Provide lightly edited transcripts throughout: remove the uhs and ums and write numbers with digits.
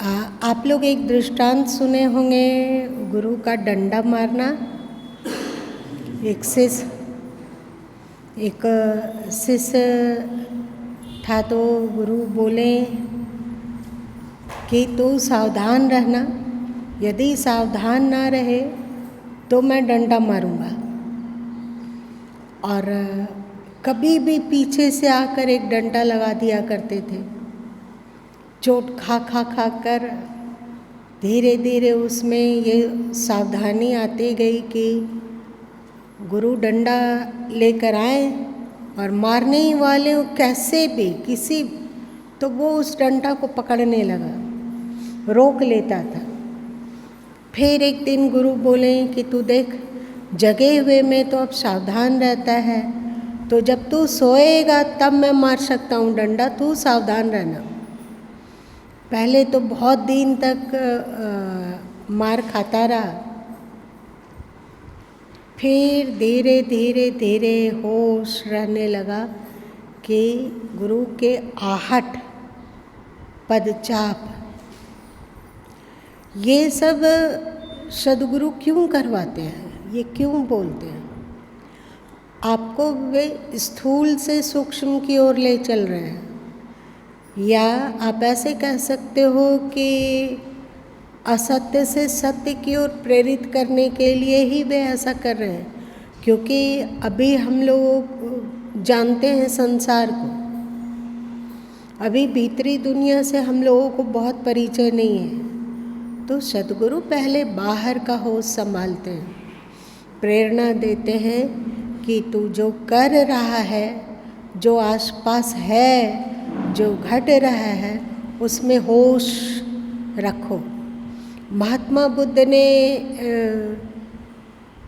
आप लोग एक दृष्टांत सुने होंगे गुरु का डंडा मारना। एक शिष्य था तो गुरु बोले कि तू सावधान रहना, यदि सावधान ना रहे तो मैं डंडा मारूंगा। और कभी भी पीछे से आकर एक डंडा लगा दिया करते थे। चोट खा कर धीरे धीरे उसमें ये सावधानी आती गई कि गुरु डंडा लेकर आए और मारने ही वाले कैसे भी किसी तो वो उस डंडा को पकड़ने लगा, रोक लेता था। फिर एक दिन गुरु बोले कि तू देख, जगे हुए में तो अब सावधान रहता है, तो जब तू सोएगा तब मैं मार सकता हूँ डंडा, तू सावधान रहना। पहले तो बहुत दिन तक मार खाता रहा। फिर धीरे धीरे धीरे होश रहने लगा कि गुरु के आहट, पदचाप, ये सब सदगुरु क्यों करवाते हैं, ये क्यों बोलते हैं? आपको वे स्थूल से सूक्ष्म की ओर ले चल रहे हैं, या आप ऐसे कह सकते हो कि असत्य से सत्य की ओर प्रेरित करने के लिए ही वे ऐसा कर रहे हैं। क्योंकि अभी हम लोग जानते हैं संसार को, अभी भीतरी दुनिया से हम लोगों को बहुत परिचय नहीं है। तो सद्गुरु पहले बाहर का होश संभालते हैं, प्रेरणा देते हैं कि तू जो कर रहा है, जो आसपास है, जो घट रहा है, उसमें होश रखो। महात्मा बुद्ध ने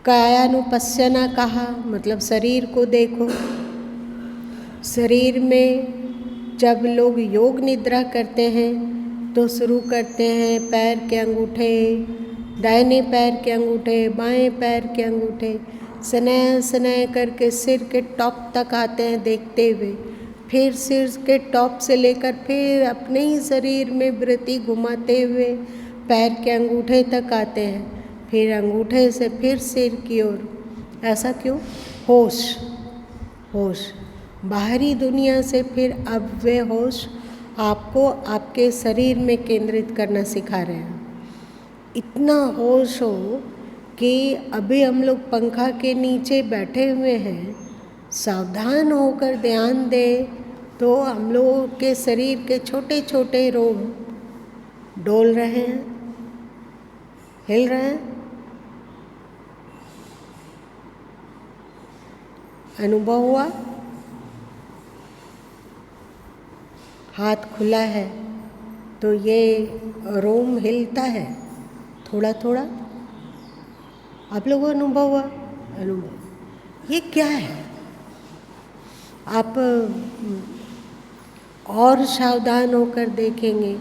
कायानुपश्यना कहा, मतलब शरीर को देखो। शरीर में जब लोग योग निद्रा करते हैं तो शुरू करते हैं पैर के अंगूठे, दाहिने पैर के अंगूठे, बाएं पैर के अंगूठे, स्नेह स्नेह करके सिर के टॉप तक आते हैं देखते हुए। फिर सिर के टॉप से लेकर फिर अपने ही शरीर में वृत्ति घुमाते हुए पैर के अंगूठे तक आते हैं, फिर अंगूठे से फिर सिर की ओर। ऐसा क्यों? होश बाहरी दुनिया से फिर अब वे होश आपको आपके शरीर में केंद्रित करना सिखा रहे हैं। इतना होश हो कि अभी हम लोग पंखा के नीचे बैठे हुए हैं, सावधान होकर ध्यान दें तो हम लोगों के शरीर के छोटे छोटे रोम डोल रहे हैं, हिल रहे हैं। अनुभव हुआ? हाथ खुला है तो ये रोम हिलता है थोड़ा थोड़ा। आप लोगों को अनुभव हुआ? अनुभव। ये क्या है? आप और सावधान होकर देखेंगे,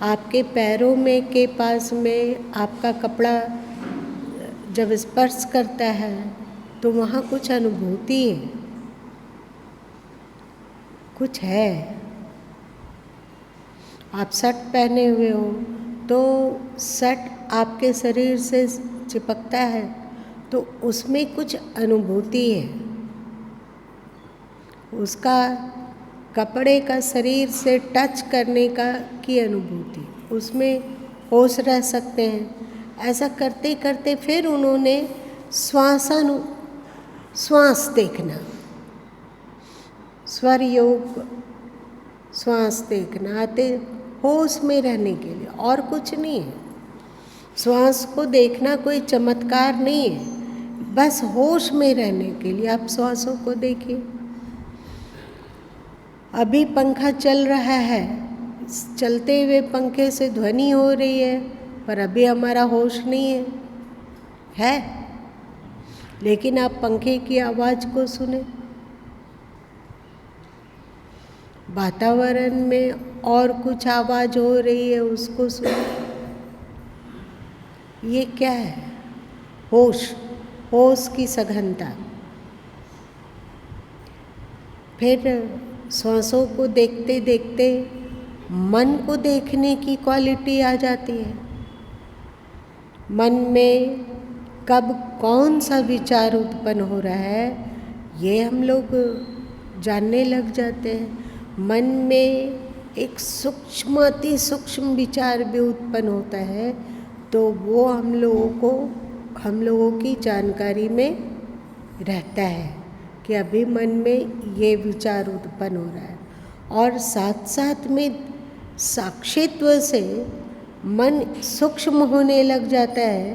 आपके पैरों में के पास में आपका कपड़ा जब स्पर्श करता है तो वहाँ कुछ अनुभूति है, कुछ है। आप शर्ट पहने हुए हो तो शर्ट आपके शरीर से चिपकता है तो उसमें कुछ अनुभूति है, उसका कपड़े का शरीर से टच करने का की अनुभूति, उसमें होश रह सकते हैं। ऐसा करते करते फिर उन्होंने श्वास देखना, स्वर योग, श्वास देखना आते होश में रहने के लिए, और कुछ नहीं है। श्वास को देखना कोई चमत्कार नहीं है, बस होश में रहने के लिए आप श्वासों को देखिए। अभी पंखा चल रहा है, चलते हुए पंखे से ध्वनि हो रही है, पर अभी हमारा होश नहीं है। लेकिन आप पंखे की आवाज़ को सुने, वातावरण में और कुछ आवाज़ हो रही है उसको सुने। ये क्या है? होश की सघनता। फिर श्वासों को देखते देखते मन को देखने की क्वालिटी आ जाती है। मन में कब कौन सा विचार उत्पन्न हो रहा है ये हम लोग जानने लग जाते हैं। मन में एक सूक्ष्म अति सूक्ष्म विचार भी उत्पन्न होता है तो वो हम लोगों की जानकारी में रहता है कि अभी मन में ये विचार उत्पन्न हो रहा है। और साथ साथ में साक्षित्व से मन सूक्ष्म होने लग जाता है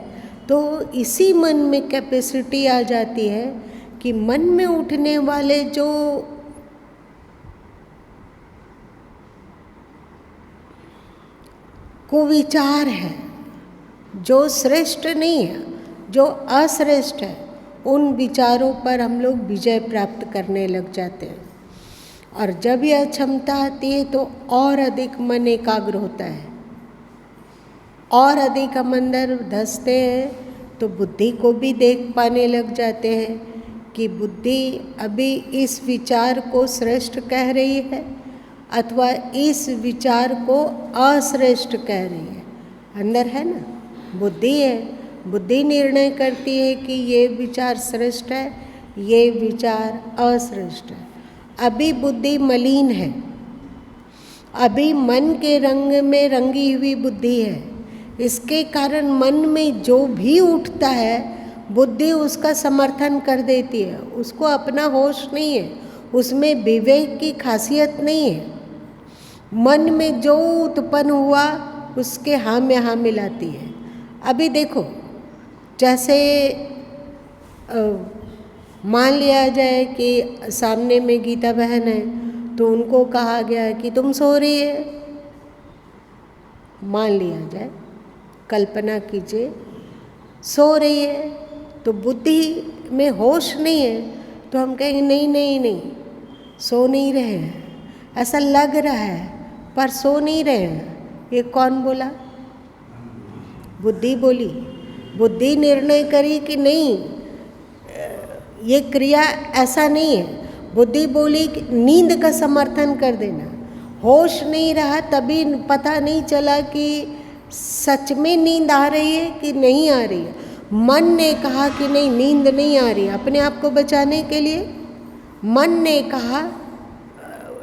तो इसी मन में कैपेसिटी आ जाती है कि मन में उठने वाले जो कुविचार है, जो श्रेष्ठ नहीं है, जो अश्रेष्ठ है, उन विचारों पर हम लोग विजय प्राप्त करने लग जाते हैं। और जब यह क्षमता आती है तो और अधिक मन एकाग्र होता है, और अधिक हम अंदर धंसते हैं तो बुद्धि को भी देख पाने लग जाते हैं कि बुद्धि अभी इस विचार को श्रेष्ठ कह रही है अथवा इस विचार को अश्रेष्ठ कह रही है। अंदर है ना, बुद्धि है, बुद्धि निर्णय करती है कि ये विचार श्रेष्ठ है, ये विचार अश्रेष्ठ है। अभी बुद्धि मलिन है, अभी मन के रंग में रंगी हुई बुद्धि है। इसके कारण मन में जो भी उठता है बुद्धि उसका समर्थन कर देती है, उसको अपना होश नहीं है, उसमें विवेक की खासियत नहीं है। मन में जो उत्पन्न हुआ उसके हाँ में हाँ मिलाती है। अभी देखो, जैसे मान लिया जाए कि सामने में गीता बहन है तो उनको कहा गया कि तुम सो रही है, मान लिया जाए, कल्पना कीजिए सो रही है, तो बुद्धि में होश नहीं है तो हम कहेंगे नहीं नहीं नहीं, सो नहीं रहे हैं, ऐसा लग रहा है पर सो नहीं रहे हैं। ये कौन बोला? बुद्धि बोली। बुद्धि निर्णय करी कि नहीं, ये क्रिया ऐसा नहीं है। बुद्धि बोली कि नींद का समर्थन कर देना, होश नहीं रहा तभी पता नहीं चला कि सच में नींद आ रही है कि नहीं आ रही है। मन ने कहा कि नहीं, नींद नहीं आ रही है, अपने आप को बचाने के लिए मन ने कहा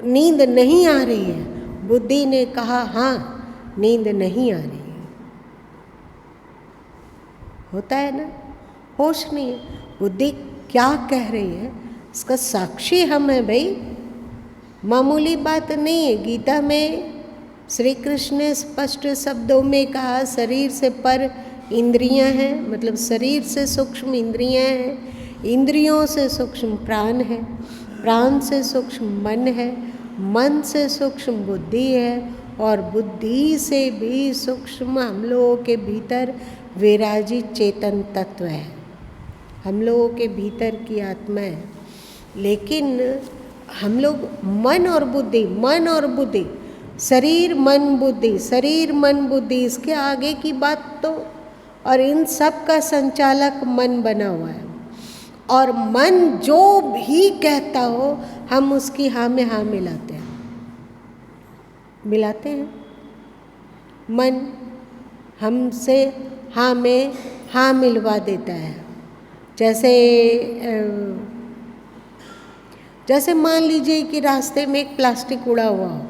नींद नहीं आ रही है, बुद्धि ने कहा हाँ नींद नहीं आ रही है। होता है ना, होश नहीं है। बुद्धि क्या कह रही है इसका साक्षी हम है भाई, मामूली बात नहीं है। गीता में श्री कृष्ण ने स्पष्ट शब्दों में कहा शरीर से पर इंद्रियां हैं, मतलब शरीर से सूक्ष्म इंद्रियां हैं, इंद्रियों से सूक्ष्म प्राण है, प्राण से सूक्ष्म मन है, मन से सूक्ष्म बुद्धि है, और बुद्धि से भी सूक्ष्म हम लोगों के भीतर विराजित चेतन तत्व है, हम लोगों के भीतर की आत्मा है। लेकिन हम लोग मन और बुद्धि, शरीर मन बुद्धि, शरीर मन बुद्धि, इसके आगे की बात तो, और इन सब का संचालक मन बना हुआ है। और मन जो भी कहता हो हम उसकी हाँ में हाँ मिलाते हैं। मन हमसे हाँ में हाँ मिलवा देता है। जैसे मान लीजिए कि रास्ते में एक प्लास्टिक उड़ा हुआ हो,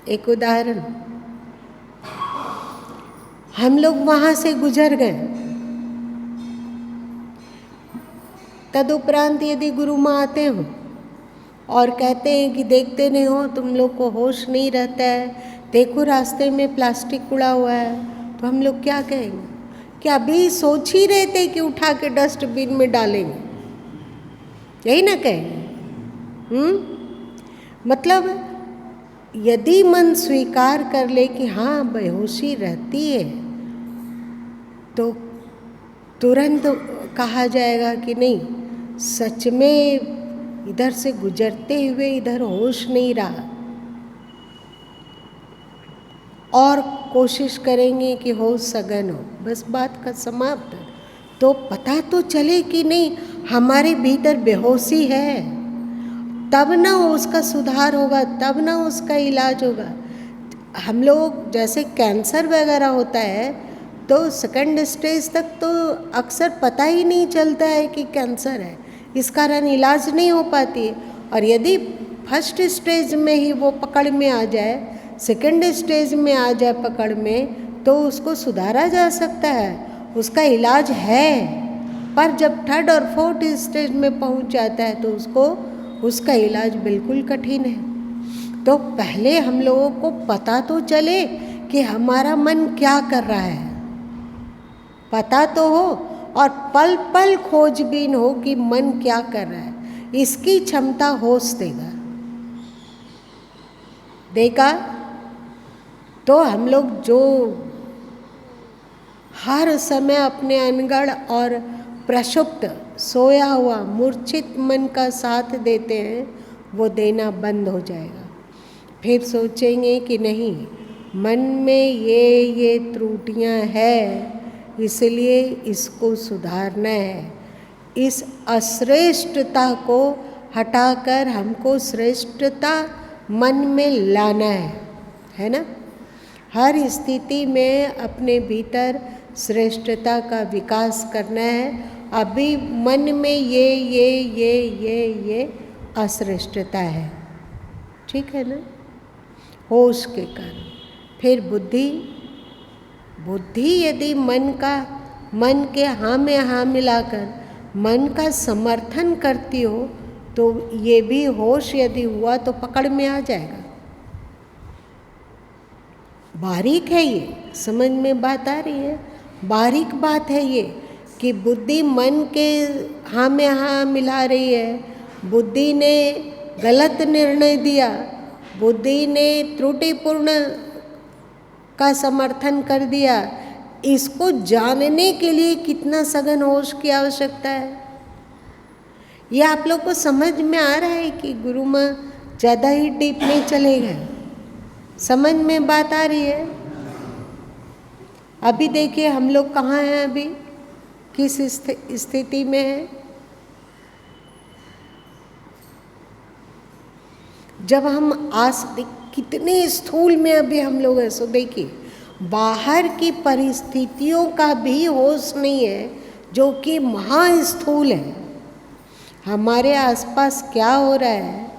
एक उदाहरण, हम लोग वहाँ से गुजर गए, तदुपरांत यदि गुरु माँ आते हो और कहते हैं कि देखते नहीं हो, तुम लोग को होश नहीं रहता है, देखो रास्ते में प्लास्टिक उड़ा हुआ है, तो हम लोग क्या कहेंगे? कि अभी सोच ही रहे थे कि उठा के डस्टबिन में डालेंगे, यही ना कहेंगे? मतलब यदि मन स्वीकार कर ले कि हाँ बेहोशी रहती है तो तुरंत कहा जाएगा कि नहीं, सच में इधर से गुजरते हुए इधर होश नहीं रहा, और कोशिश करेंगे कि होश सघन हो, बस बात का समाप्त। तो पता तो चले कि नहीं हमारे भीतर बेहोशी है, तब ना उसका सुधार होगा, तब ना उसका इलाज होगा। हम लोग जैसे कैंसर वगैरह होता है तो सेकंड स्टेज तक तो अक्सर पता ही नहीं चलता है कि कैंसर है, इस कारण इलाज नहीं हो पाती है। और यदि फर्स्ट स्टेज में ही वो पकड़ में आ जाए, सेकंड स्टेज में आ जाए पकड़ में, तो उसको सुधारा जा सकता है, उसका इलाज है। पर जब थर्ड और फोर्थ स्टेज में पहुंच जाता है तो उसका इलाज बिल्कुल कठिन है। तो पहले हम लोगों को पता तो चले कि हमारा मन क्या कर रहा है, पता तो हो, और पल पल खोजबीन हो कि मन क्या कर रहा है। इसकी क्षमता होश देगा तो हम लोग जो हर समय अपने अनगढ़ और प्रक्षुब्ध सोया हुआ मूर्छित मन का साथ देते हैं, वो देना बंद हो जाएगा। फिर सोचेंगे कि नहीं, मन में ये त्रुटियां हैं, इसलिए इसको सुधारना है। इस अश्रेष्ठता को हटाकर हमको श्रेष्ठता मन में लाना है ना। हर स्थिति में अपने भीतर श्रेष्ठता का विकास करना है। अभी मन में ये अश्रेष्ठता है, ठीक है ना, होश के कारण। फिर बुद्धि यदि मन के हाँ में हाँ मिलाकर मन का समर्थन करती हो तो ये भी होश यदि हुआ तो पकड़ में आ जाएगा। बारीक है ये, समझ में बात आ रही है, बारीक बात है ये कि बुद्धि मन के हाँ में हाँ मिला रही है। बुद्धि ने गलत निर्णय दिया, बुद्धि ने त्रुटिपूर्ण का समर्थन कर दिया। इसको जानने के लिए कितना सघन होश की आवश्यकता है, ये आप लोग को समझ में आ रहा है कि गुरु माँ ज़्यादा ही डीप में चले गए? समझ में बात आ रही है? अभी देखिए हम लोग कहाँ हैं, अभी किस स्थिति में है। जब हम कितने स्थूल में अभी हम लोग हैं, सो देखिए बाहर की परिस्थितियों का भी होश नहीं है, जो कि महास्थूल है। हमारे आसपास क्या हो रहा है,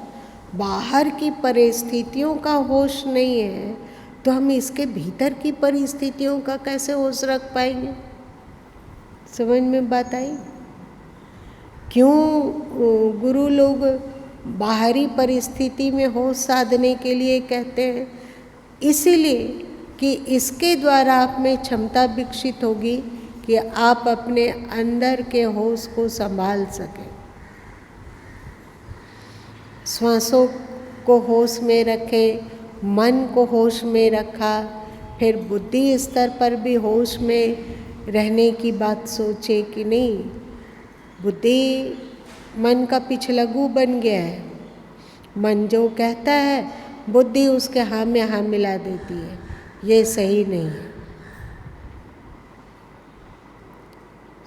बाहर की परिस्थितियों का होश नहीं है, तो हम इसके भीतर की परिस्थितियों का कैसे होश रख पाएंगे? समझ में बात आई? क्यों गुरु लोग बाहरी परिस्थिति में होश साधने के लिए कहते हैं? इसीलिए कि इसके द्वारा आप में क्षमता विकसित होगी कि आप अपने अंदर के होश को संभाल सकें। श्वासों को होश में रखें, मन को होश में रखा, फिर बुद्धि स्तर पर भी होश में रहने की बात सोचे कि नहीं, बुद्धि मन का पिछलगू बन गया है। मन जो कहता है बुद्धि उसके हाँ में हाँ मिला देती है, ये सही नहीं है।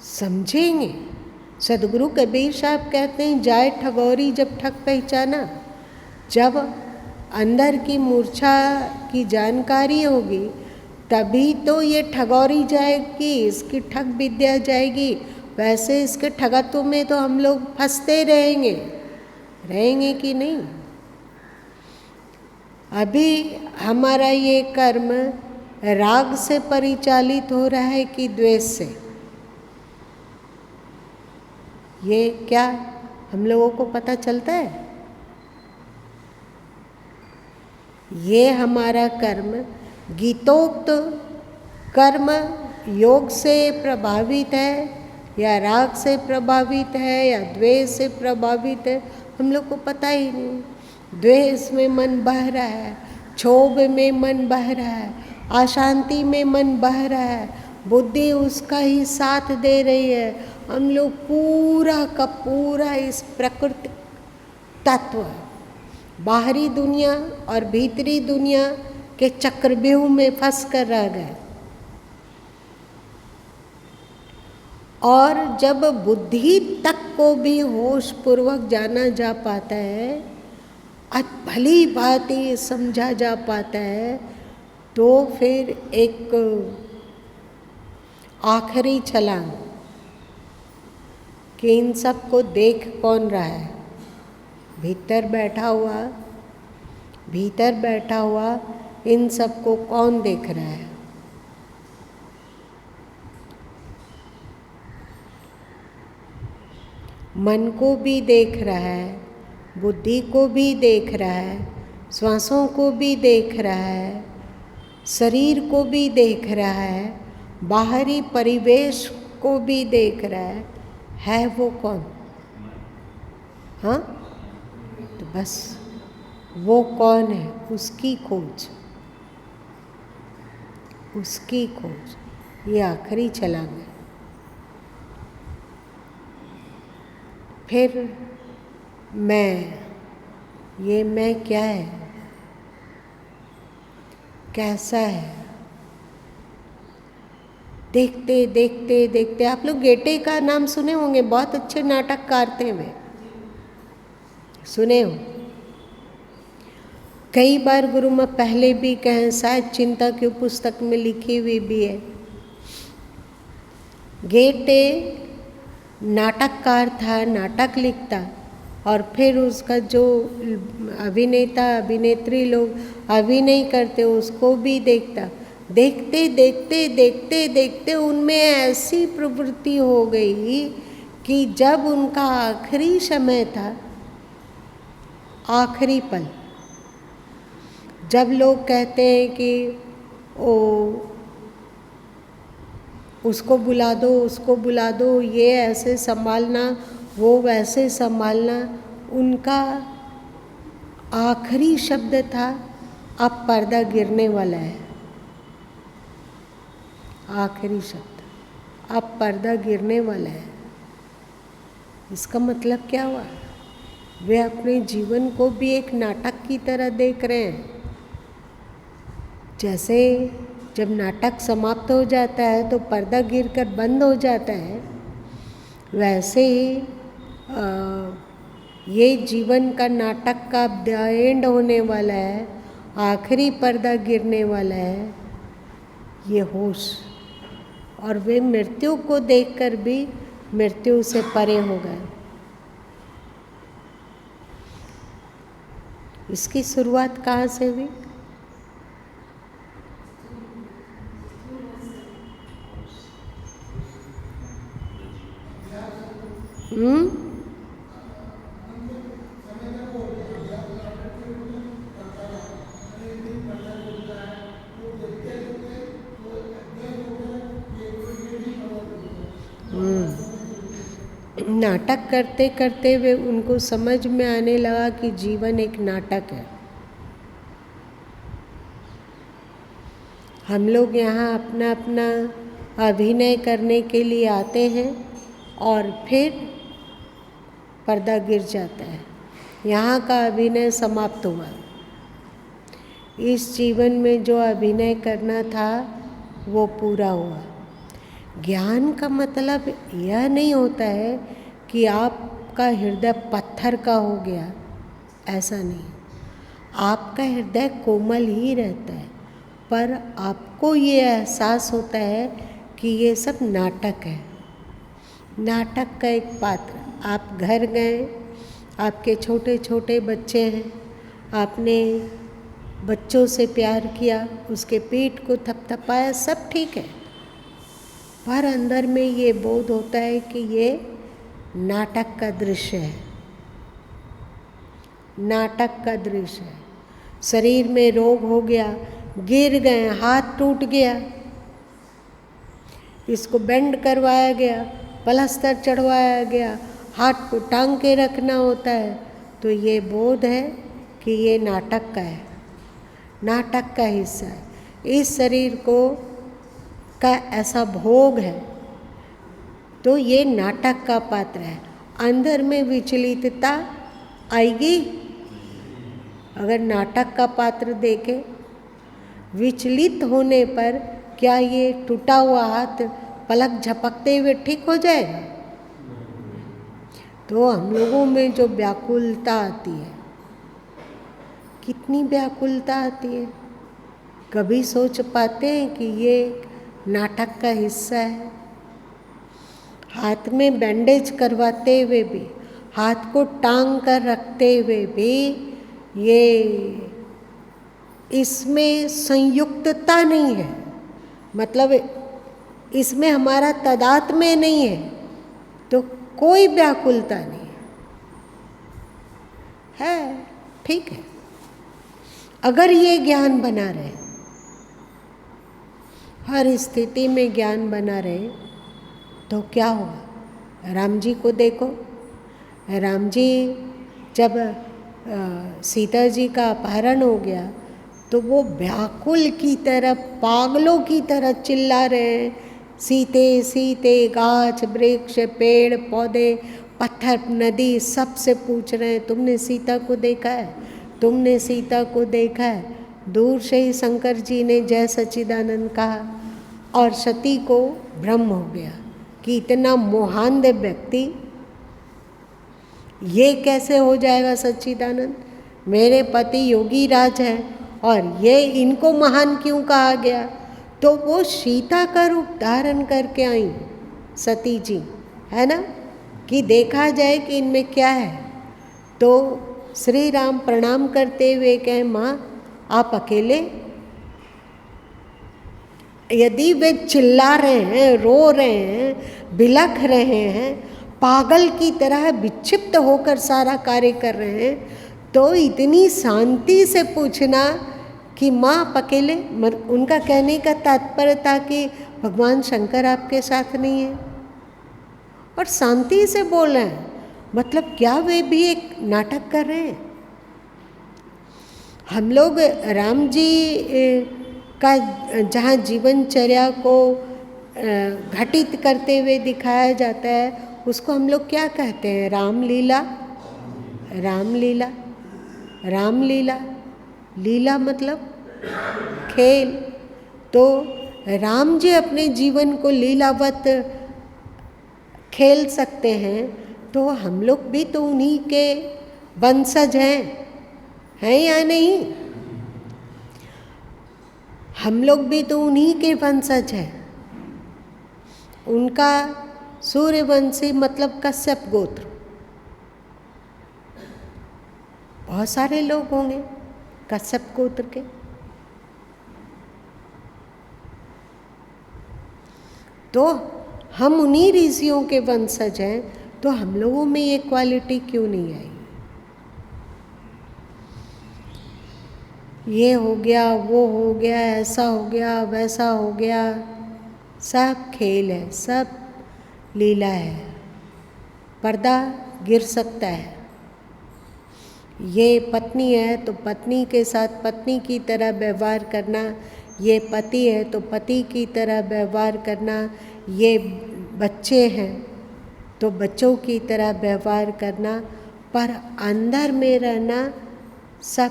समझेंगे? सदगुरु कबीर साहब कहते हैं, जाए ठगौरी जब ठग पहचाना। जब अंदर की मूर्छा की जानकारी होगी तभी तो ये ठगौरी जाएगी, इसकी ठग विद्या जाएगी। वैसे इसके ठगत्व में तो हम लोग फंसते रहेंगे कि नहीं? अभी हमारा ये कर्म राग से परिचालित हो रहा है कि द्वेष से? ये क्या हम लोगों को पता चलता है? ये हमारा कर्म गीतोक्त कर्म योग से प्रभावित है या राग से प्रभावित है या द्वेष से प्रभावित है, हम लोग को पता ही नहीं। द्वेष में मन बह रहा है, क्षोभ में मन बह रहा है, अशांति में मन बह रहा है, बुद्धि उसका ही साथ दे रही है। हम लोग पूरा का पूरा इस प्रकृति तत्व, बाहरी दुनिया और भीतरी दुनिया के चक्रव्यूह में फंस कर रह गए। और जब बुद्धि तक को भी होश पूर्वक जाना जा पाता है, भली भांति समझा जा पाता है, तो फिर एक आखिरी छलांग कि इन सब को देख कौन रहा है। भीतर बैठा हुआ इन सब को कौन देख रहा है। मन को भी देख रहा है, बुद्धि को भी देख रहा है, श्वासों को भी देख रहा है, शरीर को भी देख रहा है, बाहरी परिवेश को भी देख रहा है वो कौन? हाँ, तो बस वो कौन है, उसकी खोज, ये आखिरी छलांग है। फिर ये मैं क्या है, कैसा है, देखते देखते देखते। आप लोग गेटे का नाम सुने होंगे, बहुत अच्छे नाटककार थे वे, सुने हो। कई बार गुरु माँ पहले भी कहें, शायद चिंता की पुस्तक में लिखी हुई भी है। गेटे नाटककार था, नाटक लिखता और फिर उसका जो अभिनेता अभिनेत्री लोग अभिनय करते उसको भी देखता। देखते देखते देखते देखते उनमें ऐसी प्रवृत्ति हो गई कि जब उनका आखिरी समय था, आखिरी पल, जब लोग कहते हैं कि उसको बुला दो, ये ऐसे संभालना, वो वैसे संभालना, उनका आखिरी शब्द था, अब पर्दा गिरने वाला है। आखिरी शब्द, अब पर्दा गिरने वाला है। इसका मतलब क्या हुआ? वे अपने जीवन को भी एक नाटक की तरह देख रहे हैं। जैसे जब नाटक समाप्त हो जाता है तो पर्दा गिरकर बंद हो जाता है, वैसे ही ये जीवन का नाटक का एंड होने वाला है, आखिरी पर्दा गिरने वाला है, ये होश। और वे मृत्यु को देखकर भी मृत्यु से परे हो गए। इसकी शुरुआत कहाँ से हुई? नाटक करते करते वे उनको समझ में आने लगा कि जीवन एक नाटक है। हम लोग यहाँ अपना अपना अभिनय करने के लिए आते हैं और फिर पर्दा गिर जाता है, यहाँ का अभिनय समाप्त हुआ। इस जीवन में जो अभिनय करना था वो पूरा हुआ। ज्ञान का मतलब यह नहीं होता है कि आपका हृदय पत्थर का हो गया, ऐसा नहीं। आपका हृदय कोमल ही रहता है, पर आपको ये एहसास होता है कि ये सब नाटक है, नाटक का एक पात्र। आप घर गए, आपके छोटे छोटे बच्चे हैं, आपने बच्चों से प्यार किया, उसके पीठ को थपथपाया, सब ठीक है, पर अंदर में ये बोध होता है कि ये नाटक का दृश्य है, नाटक का दृश्य है। शरीर में रोग हो गया, गिर गए, हाथ टूट गया, इसको बेंड करवाया गया, प्लास्टर चढ़वाया गया, हाथ को टांग के रखना होता है, तो ये बोध है कि ये नाटक का है, नाटक का हिस्सा है। इस शरीर को का ऐसा भोग है, तो ये नाटक का पात्र है। अंदर में विचलितता आएगी अगर नाटक का पात्र देखे। विचलित होने पर क्या ये टूटा हुआ हाथ पलक झपकते हुए ठीक हो जाएगा? तो हम लोगों में जो व्याकुलता आती है, कितनी व्याकुलता आती है, कभी सोच पाते हैं कि ये नाटक का हिस्सा है? हाथ में बैंडेज करवाते हुए भी, हाथ को टांग कर रखते हुए भी, ये इसमें संयुक्तता नहीं है, मतलब इसमें हमारा तादात्म्य नहीं है, तो कोई व्याकुलता नहीं है। ठीक है, अगर ये ज्ञान बना रहे, हर स्थिति में ज्ञान बना रहे, तो क्या हुआ? राम जी को देखो, राम जी जब सीता जी का अपहरण हो गया तो वो व्याकुल की तरह, पागलों की तरह चिल्ला रहे हैं, सीते सीते, गाछ वृक्ष पेड़ पौधे पत्थर नदी सबसे पूछ रहे हैं, तुमने सीता को देखा है? तुमने सीता को देखा है? दूर से ही शंकर जी ने जय सच्चिदानंद कहा और सती को भ्रम हो गया कि इतना मोहान्ध व्यक्ति ये कैसे हो जाएगा सच्चिदानंद? मेरे पति योगी राज हैं और ये इनको महान क्यों कहा गया? तो वो सीता का रूप धारण करके आई सती जी, है ना, कि देखा जाए कि इनमें क्या है। तो श्री राम प्रणाम करते हुए कहे, माँ आप अकेले? यदि वे चिल्ला रहे हैं, रो रहे हैं, बिलख रहे हैं, पागल की तरह विक्षिप्त होकर सारा कार्य कर रहे हैं, तो इतनी शांति से पूछना कि माँ आप अकेले? उनका कहने का तात्पर्य था कि भगवान शंकर आपके साथ नहीं है, और शांति से बोल रहे हैं, मतलब क्या वे भी एक नाटक कर रहे हैं? हम लोग राम जी का जहाँ जीवनचर्या को घटित करते हुए दिखाया जाता है, उसको हम लोग क्या कहते हैं? रामलीला। रामलीला, रामलीला, लीला मतलब खेल। तो राम जी अपने जीवन को लीलावत खेल सकते हैं, तो हम लोग भी तो उन्हीं के वंशज हैं या नहीं? हम लोग भी तो उन्हीं के वंशज हैं। उनका सूर्यवंशी मतलब कश्यप गोत्र। बहुत सारे लोग होंगे कश्यप गोत्र के। तो हम उन्हीं ऋषियों के वंशज हैं, तो हम लोगों में ये क्वालिटी क्यों नहीं आई? ये हो गया, वो हो गया, ऐसा हो गया, वैसा हो गया, सब खेल है, सब लीला है। पर्दा गिर सकता है। ये पत्नी है तो पत्नी के साथ पत्नी की तरह व्यवहार करना, ये पति है तो पति की तरह व्यवहार करना, ये बच्चे हैं तो बच्चों की तरह व्यवहार करना, पर अंदर में रहना सब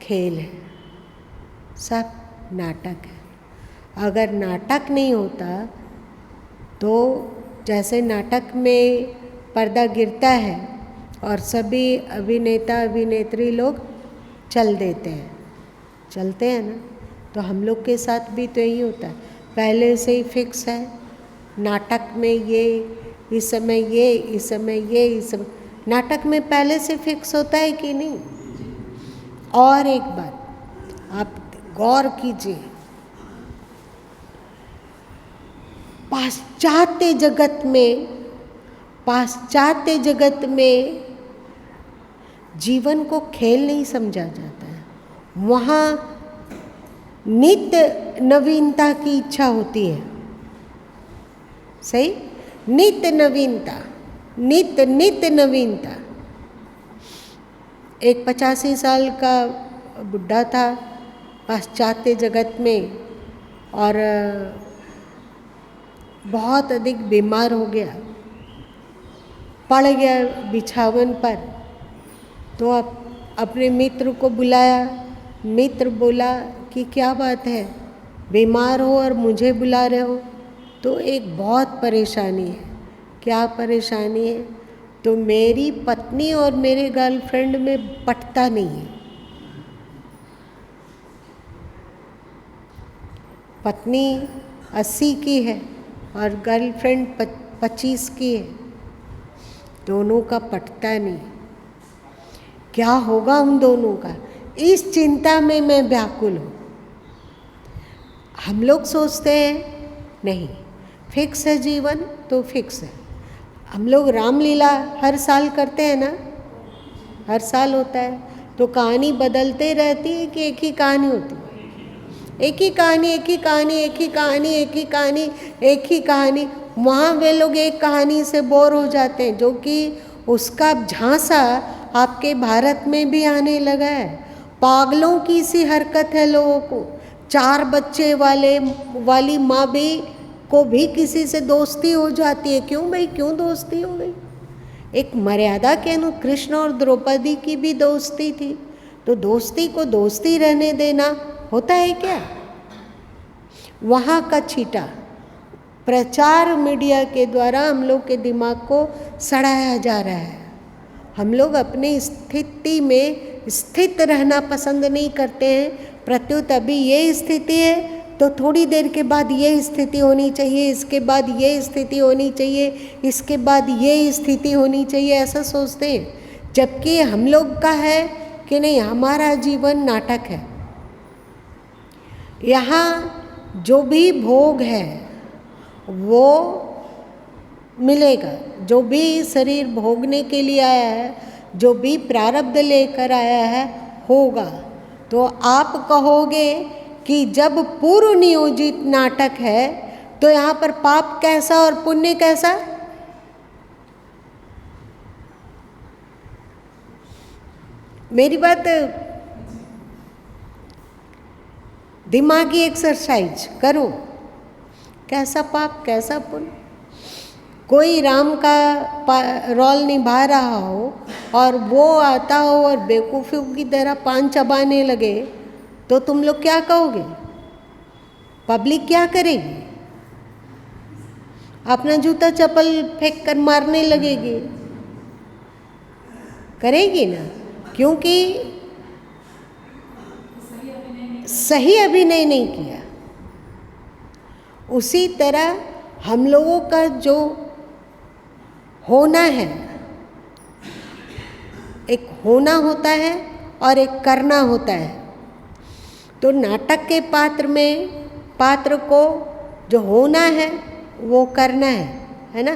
खेल है, सब नाटक है। अगर नाटक नहीं होता तो जैसे नाटक में पर्दा गिरता है और सभी अभिनेता अभिनेत्री लोग चल देते हैं, चलते हैं ना, तो हम लोग के साथ भी तो यही होता है। पहले से ही फिक्स है नाटक में, ये इस समय ये, इस समय ये, इस समय नाटक में पहले से फिक्स होता है कि नहीं? और एक बात आप गौर कीजिए, पाश्चात्य जगत में जीवन को खेल नहीं समझा जाता है। वहाँ नित्य नवीनता की इच्छा होती है। सही, नित्य नवीनता, नित्य नवीनता। एक 85 साल का बुढ़ा था पाश्चात्य जगत में और बहुत अधिक बीमार हो गया, पड़ गया बिछावन पर। तो अपने मित्र को बुलाया। मित्र बोला कि क्या बात है, बीमार हो और मुझे बुला रहे हो? तो एक बहुत परेशानी है। क्या परेशानी है? तो मेरी पत्नी और मेरे गर्लफ्रेंड में पटता नहीं है। पत्नी 80 की है और गर्लफ्रेंड 25 की है, दोनों का पटता नहीं, क्या होगा उन दोनों का, इस चिंता में मैं व्याकुल हूँ। हम लोग सोचते हैं नहीं, फिक्स है जीवन तो फिक्स है। हम लोग रामलीला हर साल करते हैं ना, हर साल होता है, तो कहानी बदलते रहती है कि एक ही कहानी होती है? एक ही कहानी, एक ही कहानी, एक ही कहानी, एक ही कहानी, एक ही कहानी। वहाँ वे लोग एक कहानी से बोर हो जाते हैं, जो कि उसका झांसा आपके भारत में भी आने लगा है। पागलों की सी हरकत है लोगों को। 4 बच्चे वाली माँ भी को भी किसी से दोस्ती हो जाती है। क्यों भाई, क्यों दोस्ती हो गई? एक मर्यादा के अनुसार कृष्ण और द्रौपदी की भी दोस्ती थी, तो दोस्ती को दोस्ती रहने देना होता है क्या? वहाँ का छीटा प्रचार मीडिया के द्वारा हम लोग के दिमाग को सड़ाया जा रहा है। हम लोग अपनी स्थिति में स्थित रहना पसंद नहीं करते हैं। प्रत्युत अभी ये स्थिति है तो थोड़ी देर के बाद ये स्थिति होनी चाहिए, इसके बाद ये स्थिति होनी चाहिए, इसके बाद ये स्थिति होनी चाहिए, ऐसा सोचते हैं। जबकि हम लोग का है कि नहीं, हमारा जीवन नाटक है। यहाँ जो भी भोग है वो मिलेगा, जो भी शरीर भोगने के लिए आया है, जो भी प्रारब्ध लेकर आया है होगा। तो आप कहोगे कि जब पूर्व नियोजित नाटक है तो यहाँ पर पाप कैसा और पुण्य कैसा? मेरी बात, दिमागी एक्सरसाइज करो, कैसा पाप कैसा पुण्य। कोई राम का रोल निभा रहा हो और वो आता हो और बेवकूफ़ों की तरह पान चबाने लगे, तो तुम लोग क्या कहोगे? पब्लिक क्या करेगी? अपना जूता चप्पल फेंक कर मारने लगेगी, करेगी ना, क्योंकि सही अभिनय नहीं किया। उसी तरह हम लोगों का जो होना है, एक होना होता है और एक करना होता है। तो नाटक के पात्र को जो होना है वो करना है ना।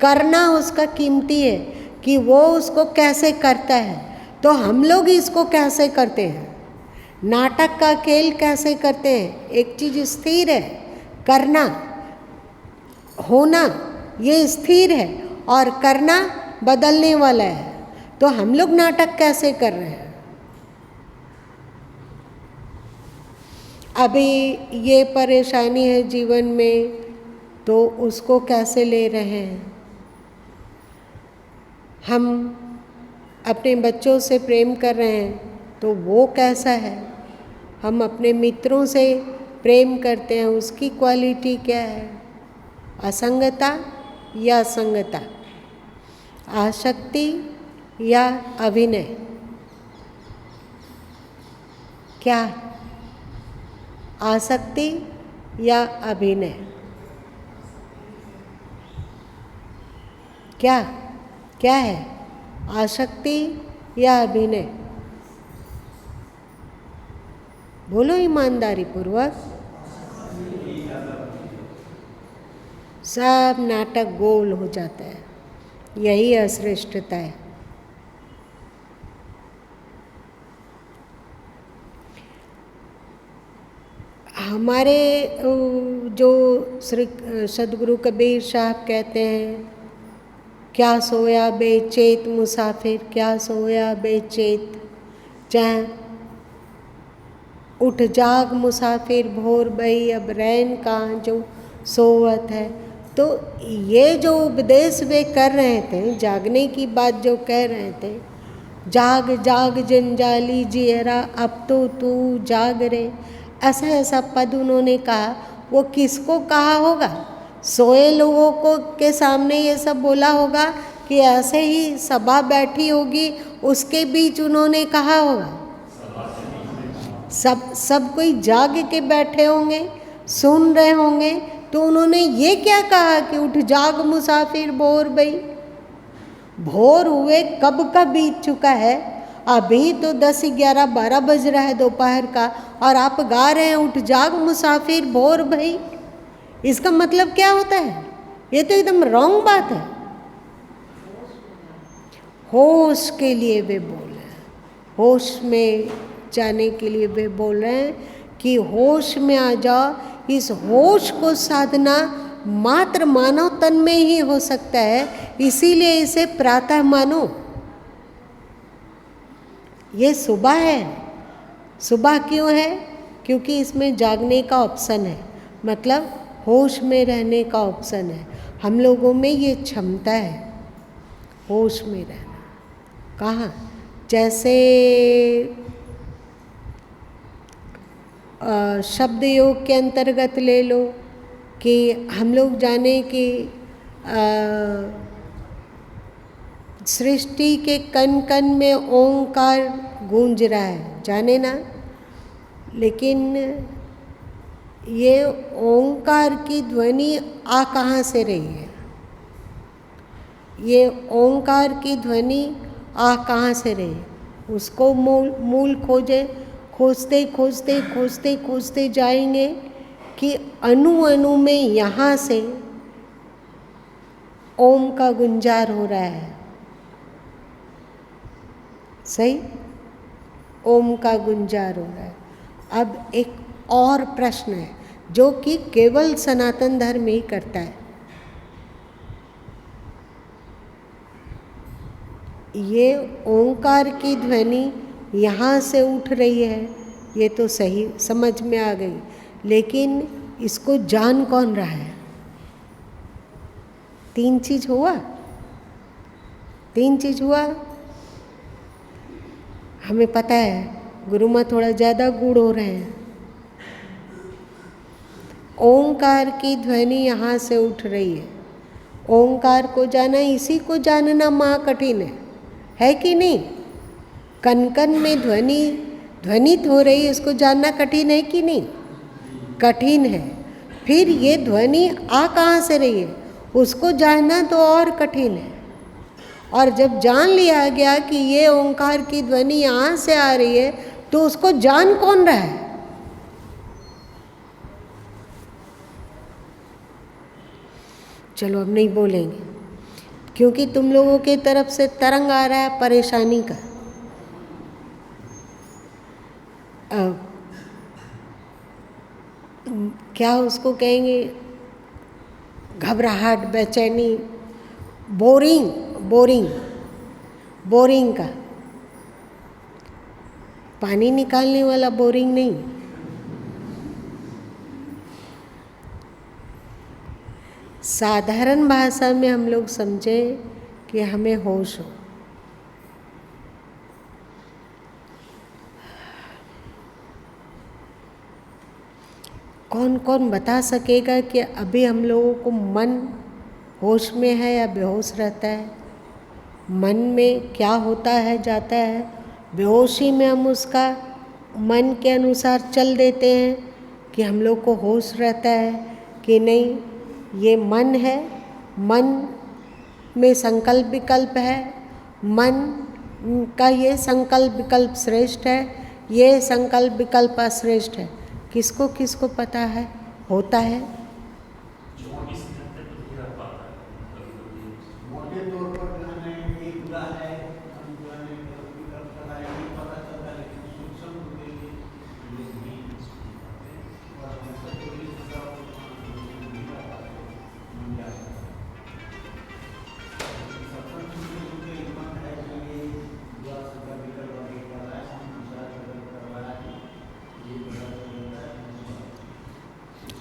करना उसका कीमती है कि वो उसको कैसे करता है। तो हम लोग इसको कैसे करते हैं, नाटक का खेल कैसे करते हैं? एक चीज़ स्थिर है, करना, होना ये स्थिर है और करना बदलने वाला है। तो हम लोग नाटक कैसे कर रहे हैं? अभी ये परेशानी है जीवन में, तो उसको कैसे ले रहे हैं? हम अपने बच्चों से प्रेम कर रहे हैं तो वो कैसा है? हम अपने मित्रों से प्रेम करते हैं, उसकी क्वालिटी क्या है? असंगता या संगता, आसक्ति या अभिनय, क्या? आसक्ति या अभिनय, क्या क्या है? आसक्ति या अभिनय? बोलो ईमानदारी पूर्वक। सब नाटक गोल हो जाता है, यही अश्रेष्ठता है। हमारे जो श्री सदगुरु कबीर साहब कहते हैं, क्या सोया बेचेत मुसाफिर, क्या सोया बेचेत, चाहे उठ जाग मुसाफिर भोर भई, अब रैन कहाँ जो सोवत है। तो ये जो उपदेश वे कर रहे थे, जागने की बात जो कह रहे थे, जाग जाग जंजाली जियरा, अब तो तू जाग रे, ऐसा ऐसा पद उन्होंने कहा। वो किसको कहा होगा? सोए लोगों को के सामने ये सब बोला होगा कि ऐसे ही सभा बैठी होगी उसके बीच उन्होंने कहा होगा? सब कोई जाग के बैठे होंगे सुन रहे होंगे तो उन्होंने ये क्या कहा कि उठ जाग मुसाफिर भोर भई। भोर हुए कब का बीत चुका है, अभी तो 10, 11, 12 बज रहा है दोपहर का, और आप गा रहे हैं उठ जाग मुसाफिर भोर भई। इसका मतलब क्या होता है? ये तो एकदम रॉन्ग बात है। होश के लिए वे बोल रहे हैं, होश में जाने के लिए वे बोल रहे हैं कि होश में आ जाओ। इस होश को साधना मात्र मानव तन में ही हो सकता है, इसीलिए इसे प्रातः मानो। ये सुबह है। सुबह क्यों है? क्योंकि इसमें जागने का ऑप्शन है, मतलब होश में रहने का ऑप्शन है। हम लोगों में ये क्षमता है होश में रहना। कहाँ? जैसे शब्द योग के अंतर्गत ले लो कि हम लोग जाने कि सृष्टि के कण कण में ओंकार गूंज रहा है, जाने ना। लेकिन ये ओंकार की ध्वनि आ कहाँ से रही है? ये ओंकार की ध्वनि आ कहाँ से रही? उसको मूल खोजते खोजते खोजते खोजते जाएंगे कि अणु अणु में यहाँ से ओम का गुंजार हो रहा है। सही, ओम का गुंजार हो रहा है। अब एक और प्रश्न है जो कि केवल सनातन धर्म ही करता है। ये ओंकार की ध्वनि यहाँ से उठ रही है, ये तो सही समझ में आ गई, लेकिन इसको जान कौन रहा है? 3 चीज हुआ। 3 चीज हुआ। हमें पता है गुरु माँ थोड़ा ज़्यादा गूढ़ हो रहे हैं। ओंकार की ध्वनि यहाँ से उठ रही है। ओंकार को जाना, इसी को जानना महा कठिन है कि नहीं? कण कण में ध्वनित हो रही है, इसको जानना कठिन है कि नहीं? कठिन है। फिर ये ध्वनि आ कहाँ से रही है, उसको जानना तो और कठिन है। और जब जान लिया गया कि ये ओंकार की ध्वनि यहाँ से आ रही है, तो उसको जान कौन रहा है? चलो अब नहीं बोलेंगे, क्योंकि तुम लोगों की तरफ से तरंग आ रहा है परेशानी का। क्या उसको कहेंगे? घबराहट, बेचैनी, बोरिंग का। पानी निकालने वाला बोरिंग नहीं। साधारण भाषा में हम लोग समझे कि हमें होश हो। कौन कौन बता सकेगा कि अभी हम लोगों को मन होश में है या बेहोश रहता है? मन में क्या होता है जाता है, बेहोशी में हम उसका मन के अनुसार चल देते हैं कि हम लोग को होश रहता है कि नहीं। ये मन है, मन में संकल्प विकल्प है, मन का ये संकल्प विकल्प श्रेष्ठ है, ये संकल्प विकल्प अश्रेष्ठ है। किसको किसको पता है होता है?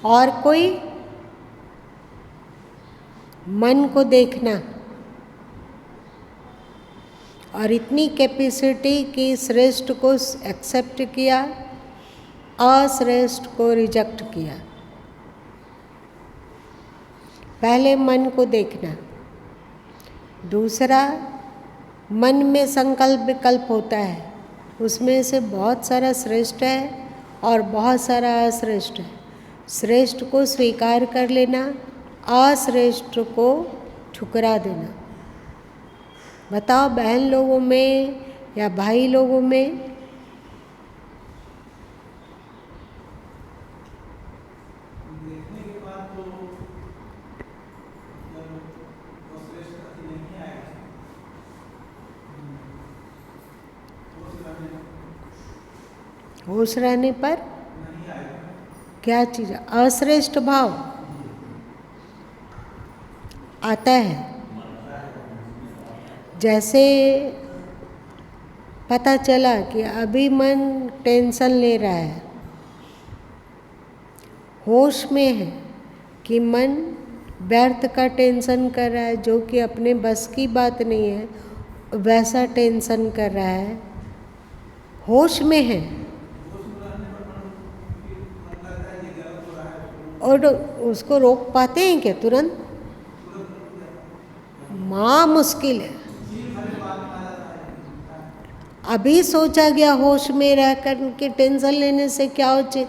और कोई? मन को देखना, और इतनी कैपेसिटी कि श्रेष्ठ को एक्सेप्ट किया, अश्रेष्ठ को रिजेक्ट किया। पहले मन को देखना। दूसरा, मन में संकल्प विकल्प होता है, उसमें से बहुत सारा श्रेष्ठ है और बहुत सारा अश्रेष्ठ है। श्रेष्ठ को स्वीकार कर लेना, अश्रेष्ठ को ठुकरा देना। बताओ बहन लोगों में या भाई लोगों में होश रहने पर क्या चीज़, अश्रेष्ठ भाव आता है। जैसे पता चला कि अभी मन टेंशन ले रहा है, होश में है कि मन व्यर्थ का टेंशन कर रहा है जो कि अपने बस की बात नहीं है, वैसा टेंशन कर रहा है, होश में है और उसको रोक पाते हैं क्या तुरंत? माँ मुश्किल है। अभी सोचा गया होश में रह कर के टेंशन लेने से क्या उचित,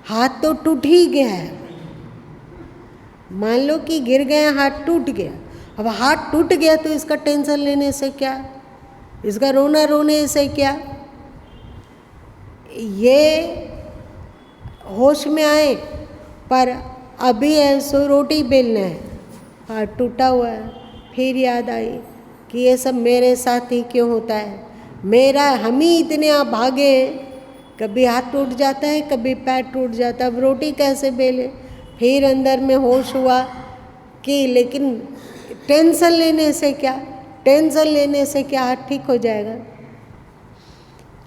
हाथ तो टूट ही गया है। मान लो कि गिर गया, हाथ टूट गया। अब हाथ टूट गया तो इसका टेंशन लेने से क्या, इसका रोना रोने से क्या। ये होश में आए पर अभी ऐसो रोटी बेलना है, हाथ टूटा हुआ है, फिर याद आई कि ये सब मेरे साथ ही क्यों होता है, हम ही इतने भागे हैं, कभी हाथ टूट जाता है, कभी पैर टूट जाता है, अब रोटी कैसे बेले। फिर अंदर में होश हुआ कि लेकिन टेंशन लेने से क्या, टेंशन लेने से क्या हाथ ठीक हो जाएगा।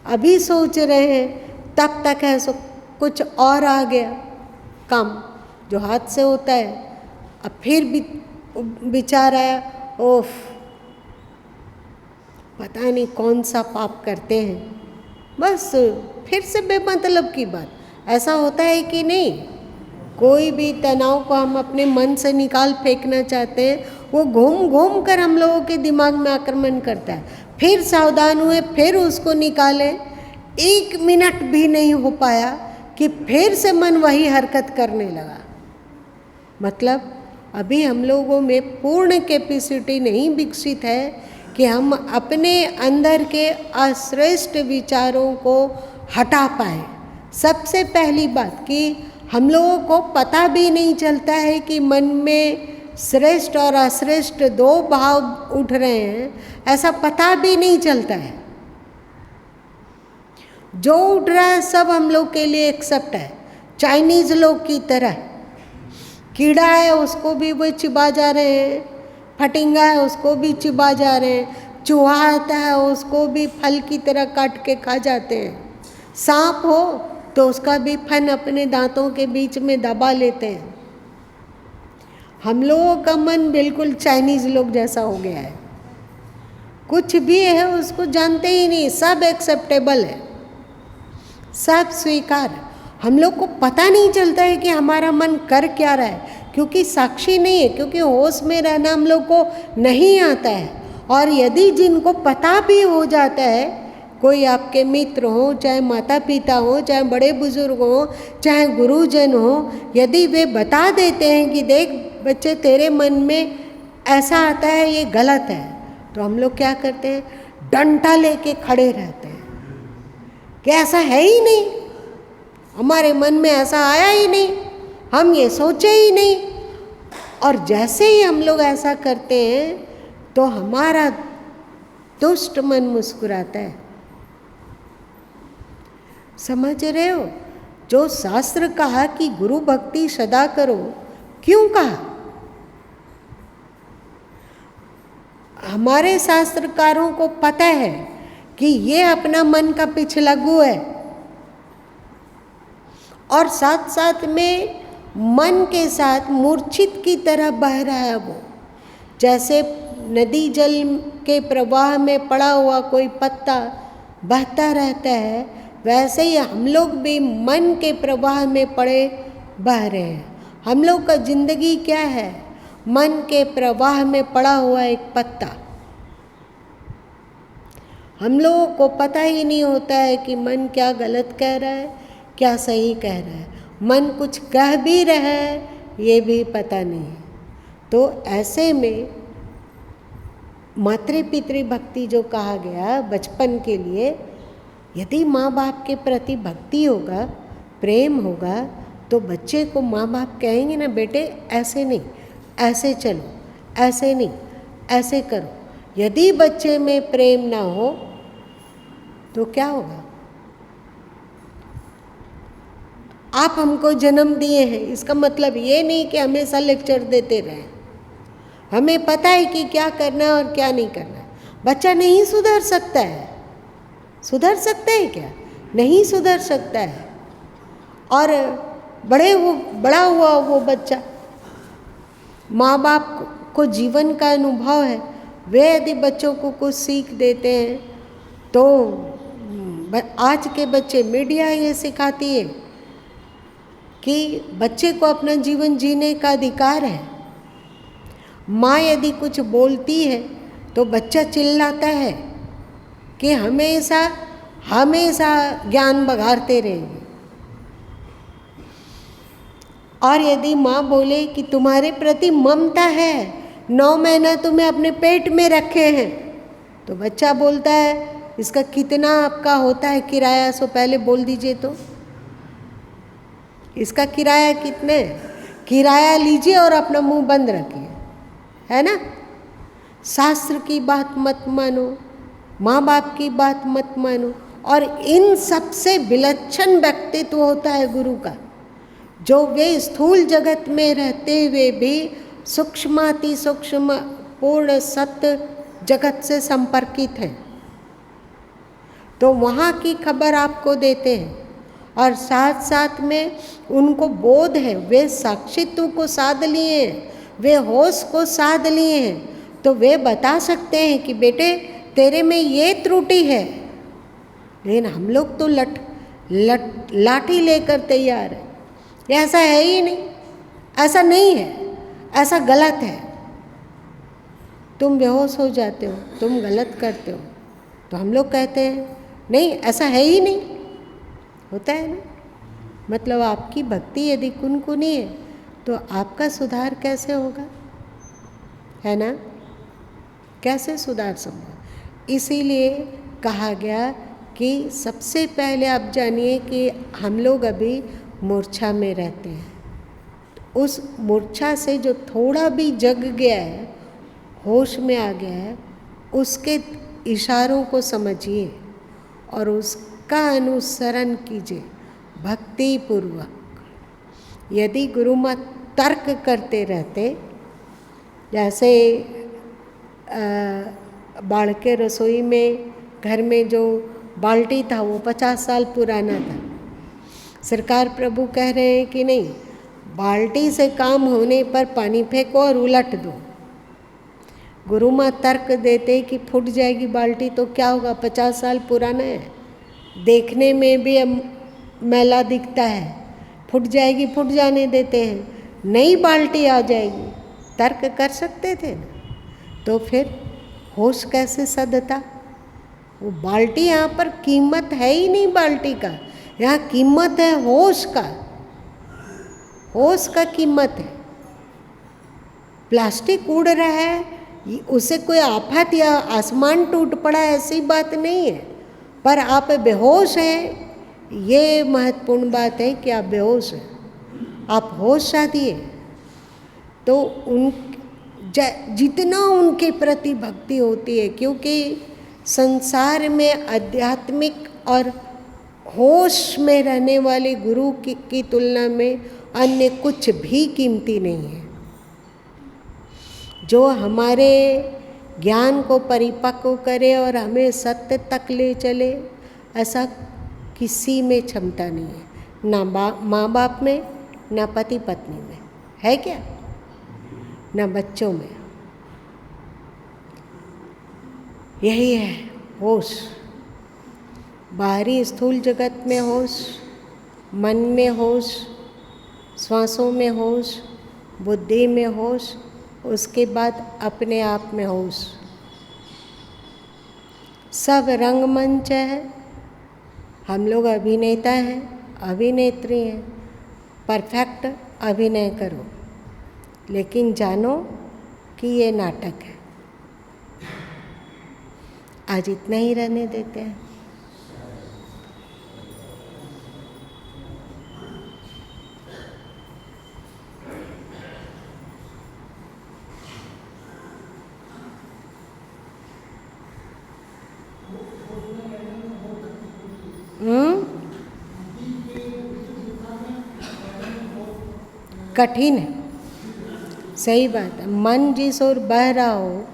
अभी सोच रहे हैं तब तक है सो कुछ और आ गया काम जो हाथ से होता है। अब फिर भी विचार आया, ओफ पता नहीं कौन सा पाप करते हैं, बस फिर से बेमतलब की बात। ऐसा होता है कि नहीं, कोई भी तनाव को हम अपने मन से निकाल फेंकना चाहते हैं, वो घूम घूम कर हम लोगों के दिमाग में आक्रमण करता है। फिर सावधान हुए, फिर उसको निकाले, 1 मिनट भी नहीं हो पाया कि फिर से मन वही हरकत करने लगा। मतलब अभी हम लोगों में पूर्ण कैपेसिटी नहीं विकसित है कि हम अपने अंदर के अश्रेष्ठ विचारों को हटा पाए। सबसे पहली बात कि हम लोगों को पता भी नहीं चलता है कि मन में श्रेष्ठ और अश्रेष्ठ 2 भाव उठ रहे हैं, ऐसा पता भी नहीं चलता है। जो उठ रहा है सब हम लोग के लिए एक्सेप्ट है। चाइनीज़ लोग की तरह कीड़ा है उसको भी वो चिबा जा रहे हैं, फटिंगा है उसको भी चिबा जा रहे हैं, चूहा आता है उसको भी फल की तरह काट के खा जाते हैं, सांप हो तो उसका भी फन अपने दांतों के बीच में दबा लेते हैं। हम लोगों का मन बिल्कुल चाइनीज़ लोग जैसा हो गया है, कुछ भी है उसको जानते ही नहीं, सब एक्सेप्टेबल है, सब स्वीकार। हम लोग को पता नहीं चलता है कि हमारा मन कर क्या रहा है, क्योंकि साक्षी नहीं है, क्योंकि होश में रहना हम लोग को नहीं आता है। और यदि जिनको पता भी हो जाता है, कोई आपके मित्र हो, चाहे माता पिता हो, चाहे बड़े बुजुर्ग हो, चाहे गुरुजन हो, यदि वे बता देते हैं कि देख बच्चे तेरे मन में ऐसा आता है, ये गलत है, तो हम लोग क्या करते हैं, डंडा लेके खड़े रहते हैं कि ऐसा है ही नहीं, हमारे मन में ऐसा आया ही नहीं, हम ये सोचे ही नहीं। और जैसे ही हम लोग ऐसा करते हैं तो हमारा दुष्ट मन मुस्कुराता है। समझ रहे हो? जो शास्त्र कहा कि गुरु भक्ति सदा करो, क्यों कहा? हमारे शास्त्रकारों को पता है कि ये अपना मन का पिछलग्गू है, और साथ साथ में मन के साथ मूर्छित की तरह बह रहा है वो। जैसे नदी जल के प्रवाह में पड़ा हुआ कोई पत्ता बहता रहता है, वैसे ही हम लोग भी मन के प्रवाह में पड़े बह रहे हैं। हम लोग का जिंदगी क्या है? मन के प्रवाह में पड़ा हुआ एक पत्ता। हम लोगों को पता ही नहीं होता है कि मन क्या गलत कह रहा है, क्या सही कह रहा है। मन कुछ कह भी रहा है ये भी पता नहीं है। तो ऐसे में मातृ पितृ भक्ति जो कहा गया बचपन के लिए, यदि माँ बाप के प्रति भक्ति होगा, प्रेम होगा, तो बच्चे को माँ बाप कहेंगे ना, बेटे ऐसे नहीं, ऐसे चलो, ऐसे नहीं, ऐसे करो। यदि बच्चे में प्रेम ना हो तो क्या होगा? आप हमको जन्म दिए हैं, इसका मतलब ये नहीं कि हमेशा लेक्चर देते रहें। हमें पता है कि क्या करना है और क्या नहीं करना है। बच्चा नहीं सुधर सकता है। सुधर सकता है क्या? नहीं सुधर सकता है। और बड़ा हुआ वो बच्चा, माँ बाप को जीवन का अनुभव है, वे यदि बच्चों को कुछ सीख देते हैं तो आज के बच्चे, मीडिया ये सिखाती है कि बच्चे को अपना जीवन जीने का अधिकार है। माँ यदि कुछ बोलती है तो बच्चा चिल्लाता है कि हमेशा हमेशा ज्ञान बघारते रहेंगे। और यदि माँ बोले कि तुम्हारे प्रति ममता है, 9 महीना तुम्हें अपने पेट में रखे हैं, तो बच्चा बोलता है इसका कितना आपका होता है किराया, सो पहले बोल दीजिए तो इसका किराया कितने? किराया लीजिए और अपना मुंह बंद रखिए, है ना। शास्त्र की बात मत मानो, माँ बाप की बात मत मानो। और इन सबसे विलक्षण व्यक्तित्व होता है गुरु का, जो वे स्थूल जगत में रहते हुए भी सूक्ष्माति सूक्ष्म पूर्ण सत्य जगत से संपर्कित हैं। तो वहाँ की खबर आपको देते हैं और साथ साथ में उनको बोध है, वे साक्षित्व को साध लिए हैं, वे होश को साध लिए हैं। तो वे बता सकते हैं कि बेटे तेरे में ये त्रुटि है। लेकिन हम लोग तो लाठी लेकर तैयार है, ये ऐसा है ही नहीं, ऐसा नहीं है, ऐसा गलत है, तुम बेहोश हो जाते हो, तुम गलत करते हो। तो हम लोग कहते हैं नहीं, ऐसा है ही नहीं, होता है ना। मतलब आपकी भक्ति यदि कुनकुनी है तो आपका सुधार कैसे होगा, है ना। कैसे सुधार संभव? इसीलिए कहा गया कि सबसे पहले आप जानिए कि हम लोग अभी मूर्छा में रहते हैं। उस मूर्छा से जो थोड़ा भी जग गया है, होश में आ गया है, उसके इशारों को समझिए और उसका अनुसरण कीजिए भक्ति पूर्वक। यदि गुरु माँ तर्क करते रहते, जैसे बाढ़ के रसोई में घर में जो बाल्टी था वो 50 साल पुराना था। सरकार प्रभु कह रहे हैं कि नहीं, बाल्टी से काम होने पर पानी फेंको और उलट दो। गुरु माँ तर्क देते कि फूट जाएगी बाल्टी तो क्या होगा, 50 साल पुराना है, देखने में भी मैला दिखता है, फूट जाएगी, फूट जाने देते हैं, नई बाल्टी आ जाएगी। तर्क कर सकते थे ना। तो फिर होश कैसे सधता? वो बाल्टी, यहाँ पर कीमत है ही नहीं बाल्टी का, यहाँ कीमत है होश का। होश का कीमत है। प्लास्टिक उड़ रहा है, उसे कोई आफत या आसमान टूट पड़ा ऐसी बात नहीं है, पर आप बेहोश हैं, ये महत्वपूर्ण बात है कि आप बेहोश हैं। आप होश साधिए तो जितना उनके प्रति भक्ति होती है, क्योंकि संसार में आध्यात्मिक और होश में रहने वाले गुरु की तुलना में अन्य कुछ भी कीमती नहीं है। जो हमारे ज्ञान को परिपक्व करे और हमें सत्य तक ले चले, ऐसा किसी में क्षमता नहीं है, ना माँ बाप में, ना पति पत्नी में, है क्या, ना बच्चों में। यही है होश। बाहरी स्थूल जगत में होश, मन में होश, श्वासों में होश, बुद्धि में होश, उसके बाद अपने आप में होश। सब रंगमंच है, हम लोग अभिनेता हैं, अभिनेत्री हैं, परफेक्ट अभिनय करो, लेकिन जानो कि ये नाटक है। आज इतना ही रहने देते हैं। कठिन है, सही बात है। मन जिस ओर बह रहा हो,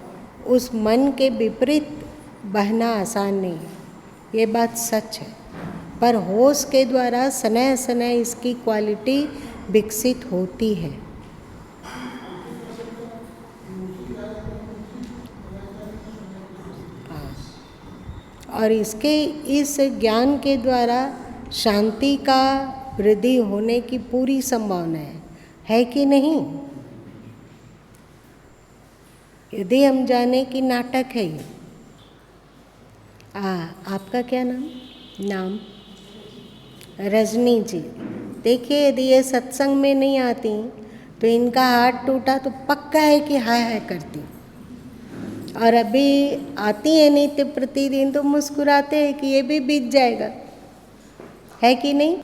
उस मन के विपरीत बहना आसान नहीं है, ये बात सच है। पर होश के द्वारा सनह सनह इसकी क्वालिटी विकसित होती है। और इस ज्ञान के द्वारा शांति का वृद्धि होने की पूरी संभावना है कि नहीं? यदि हम जाने कि नाटक है ये। आपका क्या नाम? रजनी जी। देखिए, यदि ये सत्संग में नहीं आती तो इनका हाथ टूटा तो पक्का है कि हाय हाय करती, और अभी आती है नित्य प्रतिदिन तो मुस्कुराते हैं कि ये भी बीत जाएगा, है कि नहीं?